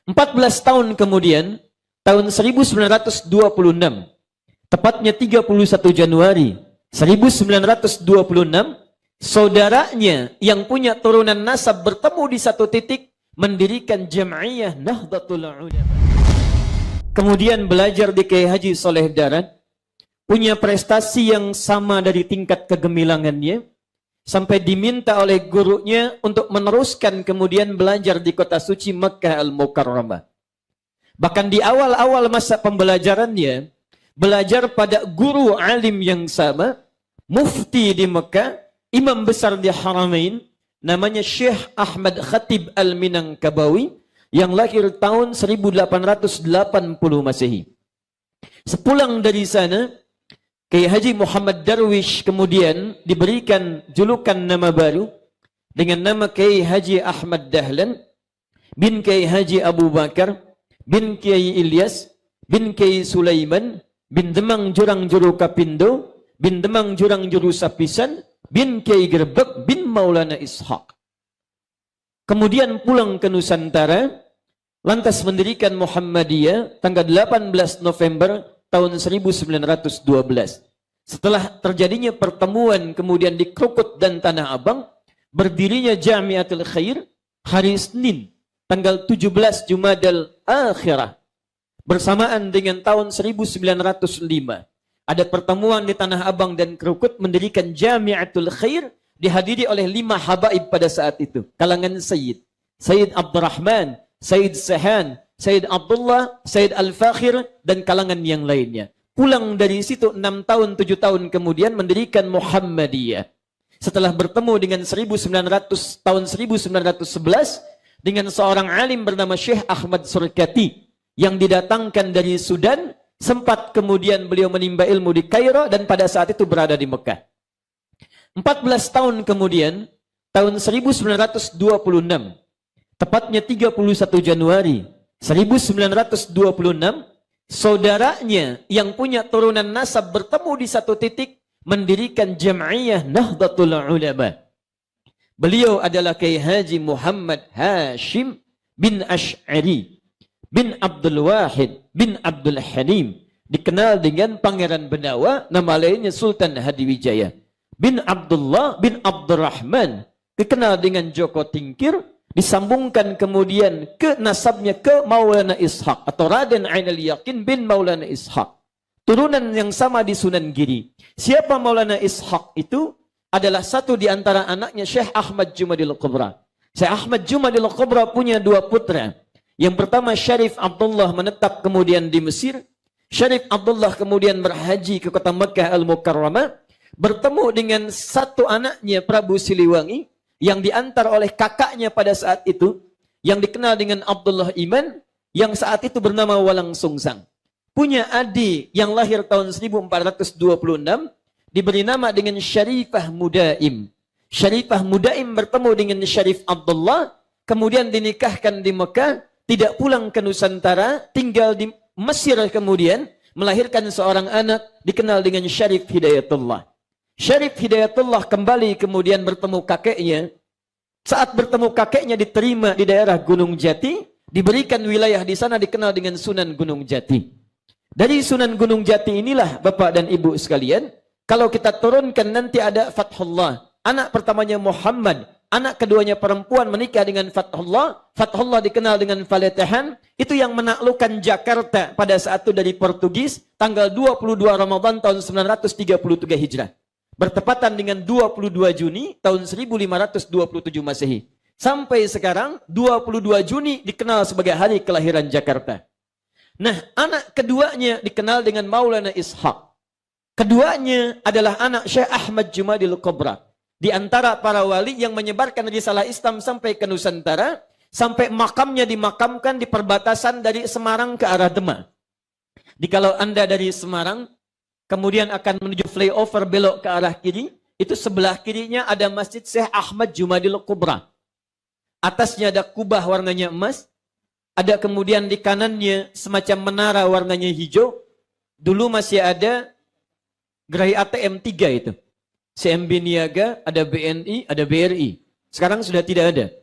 14 tahun kemudian, tahun 1926, tepatnya 31 Januari 1926, saudaranya yang punya turunan nasab bertemu di satu titik, mendirikan Jam'iyah Nahdlatul Ulama. Kemudian belajar di Kiai Haji Soleh Darat, punya prestasi yang sama dari tingkat kegemilangannya, sampai diminta oleh gurunya untuk meneruskan kemudian belajar di kota suci Makkah Al-Mukarramah. Bahkan di awal-awal masa pembelajarannya, belajar pada guru alim yang sama, mufti di Makkah, imam besar di Haramain, namanya Syekh Ahmad Khatib Al-Minangkabawi, yang lahir tahun 1880 Masehi. Sepulang dari sana, Kiai Haji Muhammad Darwish kemudian diberikan julukan nama baru dengan nama Kiai Haji Ahmad Dahlan bin Kiai Haji Abu Bakar bin Kiai Ilyas bin Kiai Sulaiman bin Demang Jurang Juru Kapindo bin Demang Jurang Juru Sapisan bin Kiai Gerbek bin Maulana Ishaq. Kemudian pulang ke Nusantara, lantas mendirikan Muhammadiyah tanggal 18 November tahun 1912. Setelah terjadinya pertemuan kemudian di Krukut dan Tanah Abang, berdirinya Jamiatul Khair hari Senin tanggal 17 Jumadal Akhirah bersamaan dengan tahun 1905. Ada pertemuan di Tanah Abang dan Krukut, mendirikan Jamiatul Khair, dihadiri oleh 5 habaib pada saat itu, kalangan Sayyid Abdurrahman, Sayyid Sahan, Sayyid Abdullah, Sayyid Al-Fakhir, dan kalangan yang lainnya. Pulang dari situ 6 tahun, 7 tahun kemudian mendirikan Muhammadiyah. Setelah bertemu dengan tahun 1911 dengan seorang alim bernama Syekh Ahmad Surkati yang didatangkan dari Sudan, sempat kemudian beliau menimba ilmu di Kairo dan pada saat itu berada di Mekah. 14 tahun kemudian, tahun 1926, tepatnya 31 Januari 1926, saudaranya yang punya turunan nasab bertemu di satu titik, mendirikan Jam'iyah Nahdlatul Ulama. Beliau adalah Kiai Haji Muhammad Hashim bin Ash'ari bin Abdul Wahid bin Abdul Halim, dikenal dengan Pangeran Benawa, nama lainnya Sultan Hadiwijaya, bin Abdullah bin Abdurrahman, dikenal dengan Joko Tingkir, disambungkan kemudian ke nasabnya ke Maulana Ishaq atau Raden Ainul Yakin bin Maulana Ishaq, turunan yang sama di Sunan Giri. Siapa Maulana Ishaq itu? Adalah satu di antara anaknya Syekh Ahmad Jumadil Kubra. Syekh Ahmad Jumadil Kubra punya 2 putra. Yang pertama Syarif Abdullah menetap kemudian di Mesir. Syarif Abdullah kemudian berhaji ke kota Makkah Al-Mukarramah, bertemu dengan satu anaknya Prabu Siliwangi yang diantar oleh kakaknya pada saat itu, yang dikenal dengan Abdullah Iman, yang saat itu bernama Walang Sungsang. Punya adik yang lahir tahun 1426, diberi nama dengan Syarifah Mudaim. Syarifah Mudaim bertemu dengan Syarif Abdullah, kemudian dinikahkan di Mekah, tidak pulang ke Nusantara, tinggal di Mesir, kemudian melahirkan seorang anak dikenal dengan Syarif Hidayatullah. Syarif Hidayatullah kembali kemudian bertemu kakeknya. Saat bertemu kakeknya diterima di daerah Gunung Jati, diberikan wilayah di sana dikenal dengan Sunan Gunung Jati. Dari Sunan Gunung Jati inilah Bapak dan Ibu sekalian, kalau kita turunkan nanti ada Fathullah. Anak pertamanya Muhammad, anak keduanya perempuan menikah dengan Fathullah. Fathullah dikenal dengan Faletahan, itu yang menaklukkan Jakarta pada saat itu dari Portugis, tanggal 22 Ramadan tahun 933 Hijrah. Bertepatan dengan 22 Juni tahun 1527 Masehi. Sampai sekarang 22 Juni dikenal sebagai hari kelahiran Jakarta. Nah, anak keduanya dikenal dengan Maulana Ishaq. Keduanya adalah anak Syekh Ahmad Jumadil Kubra. Di antara para wali yang menyebarkan risalah Islam sampai ke Nusantara, sampai makamnya dimakamkan di perbatasan dari Semarang ke arah Demak. Kalau Anda dari Semarang kemudian akan menuju flyover belok ke arah kiri, itu sebelah kirinya ada Masjid Syekh Ahmad Jumadil Kubra. Atasnya ada kubah warnanya emas, ada kemudian di kanannya semacam menara warnanya hijau. Dulu masih ada gerai ATM 3 itu. CMB Niaga, ada BNI, ada BRI. Sekarang sudah tidak ada.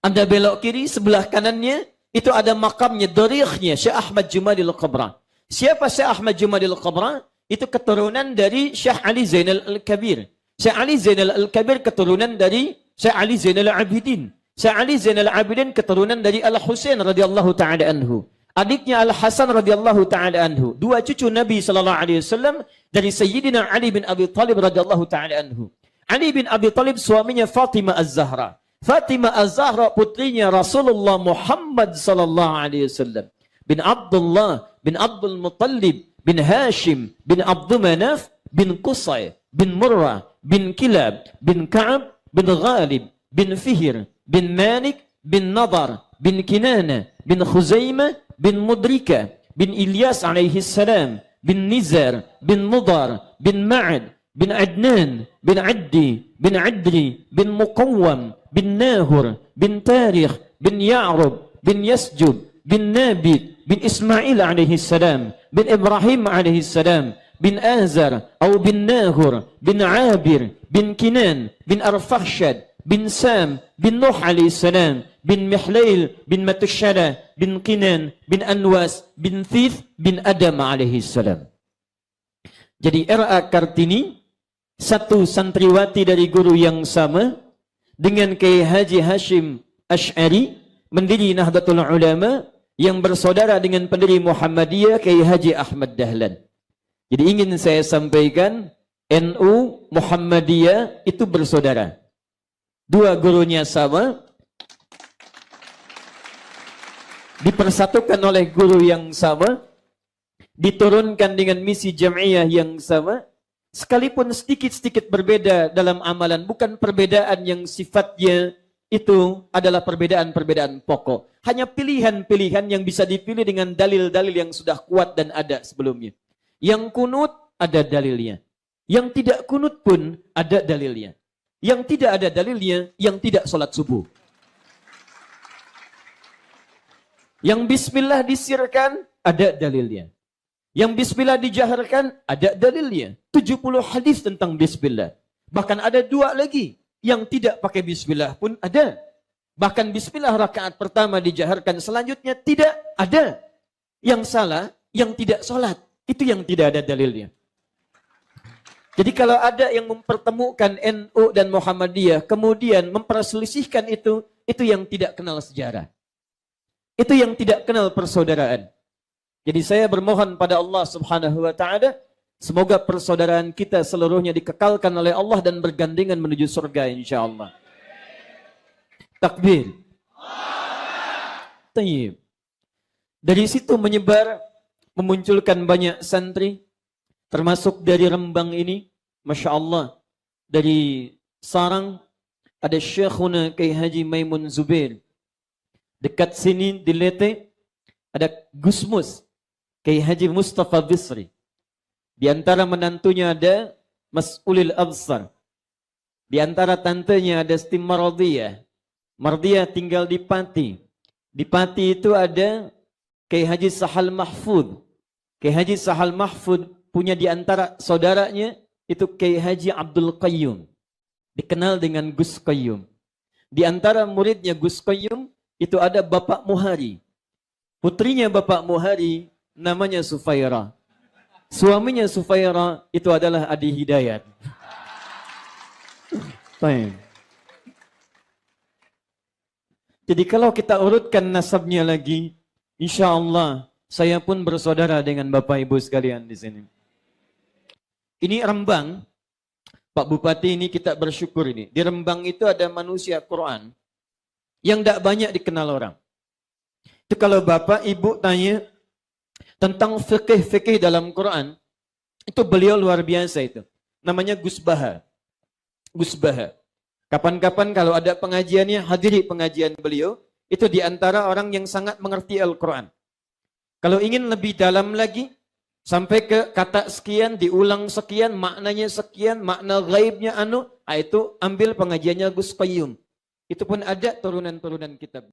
Anda belok kiri, sebelah kanannya itu ada makamnya, darikhnya Syekh Ahmad Jumadil Qabra. Siapa Syekh Ahmad Jumadil Qabra? Itu keturunan dari Syekh Ali Zainal Al-Kabir. Syekh Ali Zainal Al-Kabir keturunan dari Syekh Ali Zainal Abidin. Syekh Ali Zainal Abidin keturunan dari Al-Husain radhiyallahu taala anhu. Adiknya Al-Hasan radhiyallahu taala anhu. Dua cucu Nabi sallallahu alaihi wasallam dari Sayyidina Ali bin Abi Thalib radhiyallahu taala anhu. Ali bin Abi Thalib suaminya Fatimah Az-Zahra. Fatimah Az-Zahra putrinya Rasulullah Muhammad sallallahu alaihi wasallam. Bin Abdullah bin Abdul Muttalib bin Hashim bin Abdul Manaf bin Qusay bin Murrah bin Kilab bin Ka'ab bin Ghalib bin Fihr bin Malik bin Nadar bin Kinana bin Khuzaimah bin Mudrika bin Ilyas alaihi salam bin Nizar bin Mudar bin Ma'ad bin Adnan bin Addi bin Adri bin Muqawwam bin Nahur bin Tarikh bin Ya'rub bin Yasjub bin Nabit bin Ismail alaihi salam bin Ibrahim alaihi salam bin Azar atau bin Nahur bin Abir bin Kinan bin Arfakhshad bin Sam bin Nuh alaihi salam bin Mihlail bin Matushala bin Kinan bin Anwas bin Thith bin Adam alaihi salam. Jadi R.A. Kartini satu santriwati dari guru yang sama dengan Kiai Haji Hashim Asy'ari mendiri Nahdlatul Ulama yang bersaudara dengan pendiri Muhammadiyah Kiai Haji Ahmad Dahlan. Jadi ingin saya sampaikan NU Muhammadiyah itu bersaudara. Dua gurunya sama, dipersatukan oleh guru yang sama, diturunkan dengan misi jam'iyah yang sama, sekalipun sedikit-sedikit berbeda dalam amalan, bukan perbedaan yang sifatnya itu adalah perbedaan-perbedaan pokok. Hanya pilihan-pilihan yang bisa dipilih dengan dalil-dalil yang sudah kuat dan ada sebelumnya. Yang kunut ada dalilnya. Yang tidak kunut pun ada dalilnya. Yang tidak ada dalilnya, yang tidak sholat subuh. Yang bismillah disirkan, ada dalilnya. Yang bismillah dijaharkan, ada dalilnya. 70 hadis tentang bismillah. Bahkan ada dua lagi. Yang tidak pakai bismillah pun ada. Bahkan bismillah rakaat pertama dijaharkan, selanjutnya tidak ada. Yang salah, yang tidak sholat. Itu yang tidak ada dalilnya. Jadi kalau ada yang mempertemukan NU dan Muhammadiyah, kemudian memperselisihkan itu yang tidak kenal sejarah. Itu yang tidak kenal persaudaraan. Jadi saya bermohon pada Allah Subhanahu wa taala, semoga persaudaraan kita seluruhnya dikekalkan oleh Allah dan bergandengan menuju surga insyaallah. Takbir. Tayyib. Dari situ menyebar, memunculkan banyak santri, termasuk dari Rembang ini, Masya Allah. Dari Sarang, ada Syekhuna Kiai Haji Maimun Zubair. Dekat sini di Lete, ada Gusmus, Kiai Haji Mustafa Bisri. Di antara menantunya ada Mas'ulil Absar. Di antara tantenya ada Siti Mardiyah. Mardiyah tinggal di Pati. Di Pati itu ada Kiai Haji Sahal Mahfud. Kiai Haji Sahal Mahfud punya di antara saudaranya itu Kiai Haji Abdul Qayyum. Dikenal dengan Gus Qayyum. Di antara muridnya Gus Qayyum itu ada Bapak Muhari. Putrinya Bapak Muhari namanya Sufaira. Suaminya Sufaira itu adalah Adi Hidayat. Baik. Jadi kalau kita urutkan nasabnya lagi, insya Allah saya pun bersaudara dengan Bapak Ibu sekalian di sini. Ini Rembang, Pak Bupati, ini kita bersyukur ini. Di Rembang itu ada manusia Quran yang tidak banyak dikenal orang. Itu kalau Bapak Ibu tanya tentang fikih-fikih dalam Quran, itu beliau luar biasa itu. Namanya Gus Baha. Gus Baha. Kapan-kapan kalau ada pengajiannya, hadiri pengajian beliau, itu di antara orang yang sangat mengerti Al-Quran. Kalau ingin lebih dalam lagi, sampai ke kata sekian, diulang sekian, maknanya sekian, makna gaibnya itu ambil pengajiannya Gus Qayyum. Itu pun ada turunan-turunan kitab.